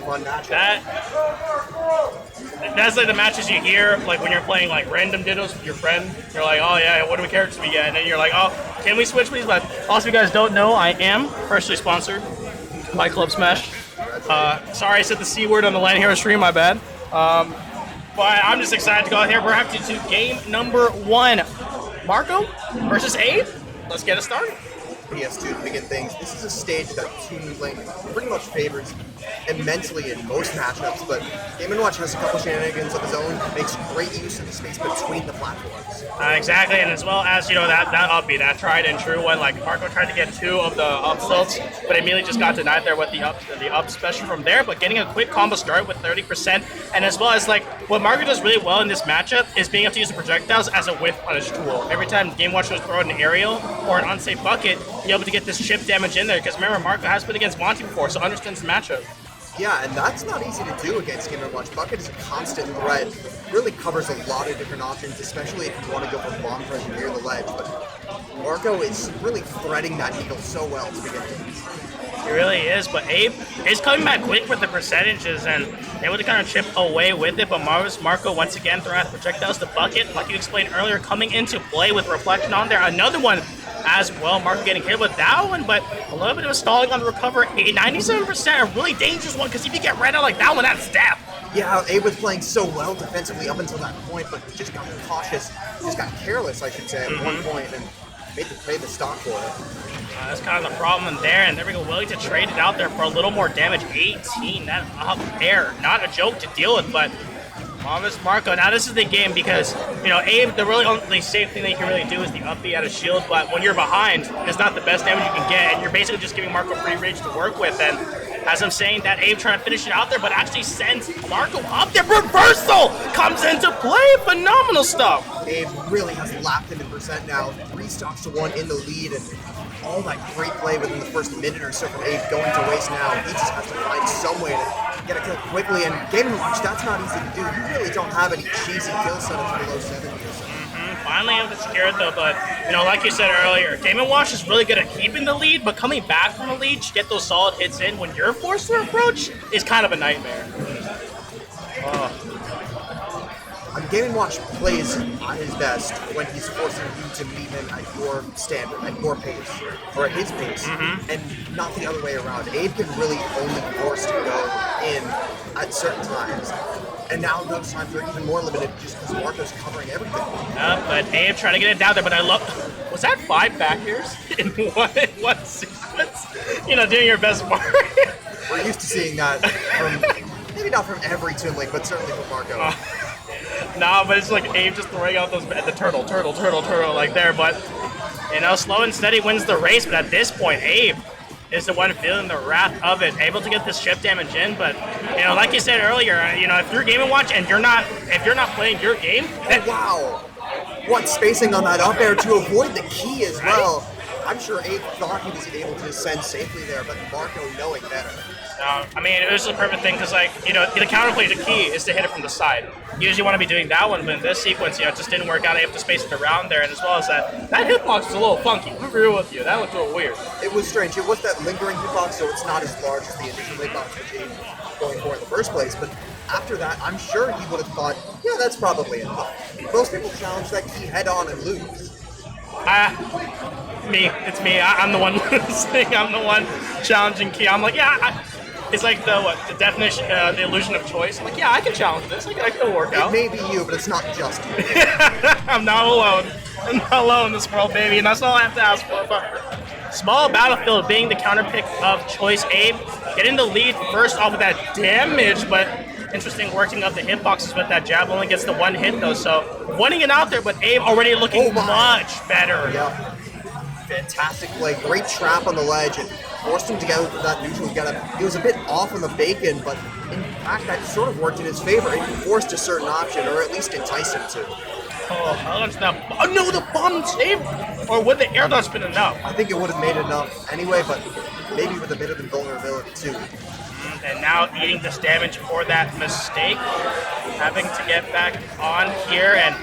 fun matchup. That's like the matches you hear, like when you're playing like random dittos with your friend. You're like, oh yeah, what do we characters we get? And then you're like, oh, can we switch please? But also, if you guys don't know, I am personally sponsored by Club Smash. Sorry I said the C word on the Land Hero stream, my bad. But I'm just excited to go out here. We're happy to game number 1. Marco versus Abe. Let's get it started. PS2 to begin things. This is a stage that Toon Link pretty much favors immensely in most matchups, but Game & Watch has a couple shenanigans of his own, makes great use of the space between the platforms. Exactly, and as well as, that up B, that tried and true one, like Marco tried to get 2 of the up tilts, but immediately just got denied there with the up special from there, but getting a quick combo start with 30%, and as well as, like, what Marco does really well in this matchup is being able to use the projectiles as a whiff punish tool. Every time Game Watch was throwing an aerial or an unsafe bucket, be able to get this chip damage in there, because remember, Marco has played against Monty before, so understands the matchup. Yeah, and that's not easy to do against Game & Watch. Bucket is a constant threat. Really covers a lot of different options, especially if you want to go for bomb pressure near the ledge. But Marco is really threading that needle so well to begin with. He really is, but Abe is coming back quick with the percentages and able to kind of chip away with it, but Marco once again throwing out the projectiles to bucket, like you explained earlier, coming into play with reflection on there. Another one as well, Marco getting hit with that one, but a little bit of stalling on the recover. 97%, a really dangerous one, because if you get red out like that one, that's death. Yeah, Abe was playing so well defensively up until that point, but just got cautious, just got careless, I should say, at one point, and made the stock for it. That's kind of the problem there, and there we go, willing to trade it out there for a little more damage. 18, that up air, not a joke to deal with, but Marco. Now this is the game because, Abe, the really only safe thing that you can really do is the up B out of shield, but when you're behind, it's not the best damage you can get, and you're basically just giving Marco free range to work with, and as I'm saying, that Abe trying to finish it out there, but actually sends Marco up there. Reversal comes into play. Phenomenal stuff. Abe really has lapped him in percent now. 3 stocks to 1 in the lead, and all that great play within the first minute or so from Abe going to waste now. He just has to find some way to get a kill quickly, and Game & Watch, that's not easy to do. You really don't have any cheesy kill setups below 70 or so. Finally able to secure it though, but like you said earlier, Game & Watch is really good at keeping the lead, but coming back from the lead to get those solid hits in when you're forced to approach is kind of a nightmare. Game & Watch plays at his best when he's forcing you to meet him at your standard, at your pace, or at his pace, and not the other way around. Abe can really only force to go in at certain times. And now those times are even more limited just because Marco's covering everything. But Abe trying to get it down there, but I love... Was that 5 back airs in one sequence? Doing your best Mario. We're used to seeing that from, maybe not from every Toon Link, but certainly from Marco. No, but it's like Abe just throwing out those... The turtle, like there, but... slow and steady wins the race, but at this point, Abe is the one feeling the wrath of it, able to get this chip damage in, but like you said earlier, if you're Game & Watch and if you're not playing your game, then wow, what spacing on that up air to avoid the key as well. I'm sure Abe thought he was able to send safely there, but Marco knowing better. It was the perfect thing because, the counterplay to key is to hit it from the side. You usually want to be doing that one, but in this sequence, it just didn't work out. I have to space it around there, and as well as that hitbox was a little funky. I'm real with you. That looked a little weird. It was strange. It was that lingering hitbox, so it's not as large as the initial hitbox which Abe was going for in the first place. But after that, I'm sure he would have thought, yeah, that's probably enough. Most people challenge that key head on and lose. It's me. I'm the one losing. I'm the one challenging key. I'm like, it's like the definition, the illusion of choice. I'm like, yeah, I can challenge this. I can work out. It may be you, but it's not just you. I'm not alone. I'm not alone in this world, baby, and that's all I have to ask for. But small battlefield being the counter pick of choice. Abe getting the lead first off of that damage, but interesting working of the hitboxes with that jab. Only gets the one hit though, so winning it out there, but Abe already looking much better. Yep. Fantastic play, great trap on the ledge, and forced him to go for that neutral. He was a bit off on the bacon, but in fact that sort of worked in his favor. It forced a certain option, or at least enticed him to. Oh no, the bomb save! Or would the air dodge been enough? I think it would have made enough anyway, but maybe with a bit of invulnerability too. And now eating this damage for that mistake. Having to get back on here, and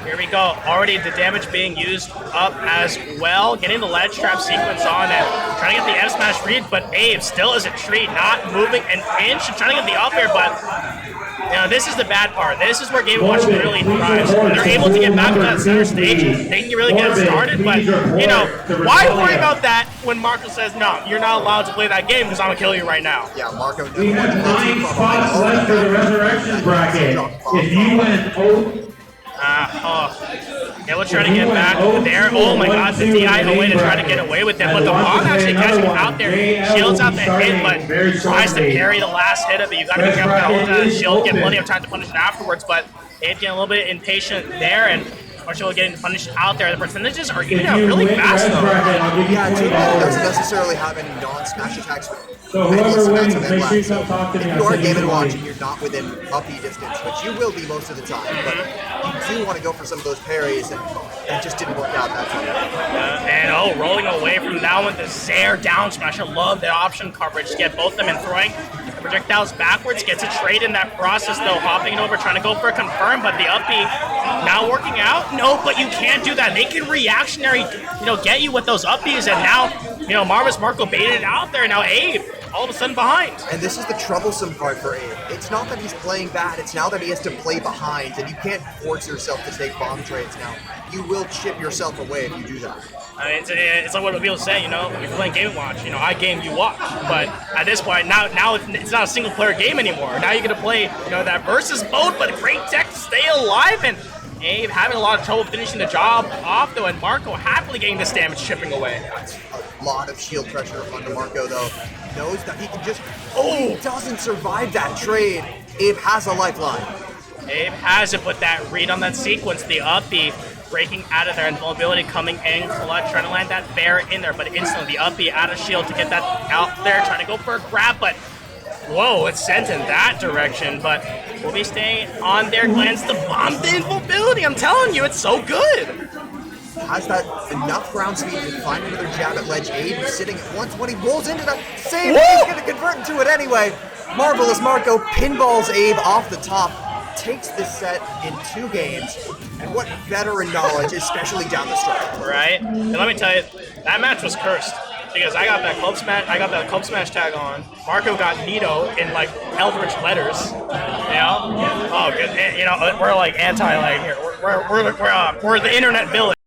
here we go. Already the damage being used up as well. Getting the ledge trap sequence on and trying to get the F smash read, but Abe still as a tree, not moving an inch. Trying to get the up air, but you know, this is the bad part. This is where Game & Watch really thrives. When they're able to get back to that center stage, they can really get it started, but, you know, why worry about that when Marco says, no, you're not allowed to play that game because I'm going to kill you right now? Yeah, Marco. We have 9 spots left for the resurrection bracket. If you win Yeah, we'll try to get back there. Oh my god, the DI away to try to get away with it, but the bomb actually catching out there, shields out the hit, but tries to parry the last hit of it. You gotta be careful to hold that shield, get plenty of time to punish it afterwards, but Abe getting a little bit impatient there, and Marshall getting punished out there. The percentages are even out really fast though. Yeah, Toon doesn't necessarily have any non-smash attacks. So whoever wins, make sure you come talk to me. If you are Game & Watch and you're not within uppy distance, which you will be most of the time, but you do want to go for some of those parries, and it just didn't work out that time. And rolling away from that one, the Zare down smash. I love the option coverage to get both of them and throwing the projectiles backwards. Gets a trade in that process though, hopping it over, trying to go for a confirm, but the uppy not working out. No, but you can't do that. They can reactionary, get you with those uppies, and now, Marvis Marco baited it out there. Now Abe all of a sudden behind. And this is the troublesome part for Abe. It's not that he's playing bad, it's now that he has to play behind, and you can't force yourself to take bomb trades now. You will chip yourself away if you do that. I mean, it's like what people say, if you're playing Game & Watch, I game, you watch. But at this point, now it's not a single player game anymore. Now you're going to play, that versus mode, but great tech to stay alive, and Abe having a lot of trouble finishing the job off though, and Marco happily getting this damage chipping away. That's a lot of shield pressure onto Marco though. He knows that he can just, he doesn't survive that trade. Abe has a lifeline. Abe has it, but that read on that sequence, the uppy breaking out of there, and vulnerability coming in clutch, trying to land that bear in there, but instantly the uppy out of shield to get that out there, trying to go for a grab, but whoa, it's sent in that direction, but we'll be staying on there. Glance the bomb, the invulnerability, I'm telling you, it's so good. Has that enough ground speed to find another jab at ledge. Abe sitting at once when he rolls into that save, he's going to convert into it anyway. Marvelous Marco pinballs Abe off the top, takes this set in 2 games, and what veteran knowledge, especially down the stretch. Right, and let me tell you, that match was cursed. Because I got that club smash tag on. Marco got Nito in like Eldritch letters. Oh good. And, we're like anti here. We're the internet village.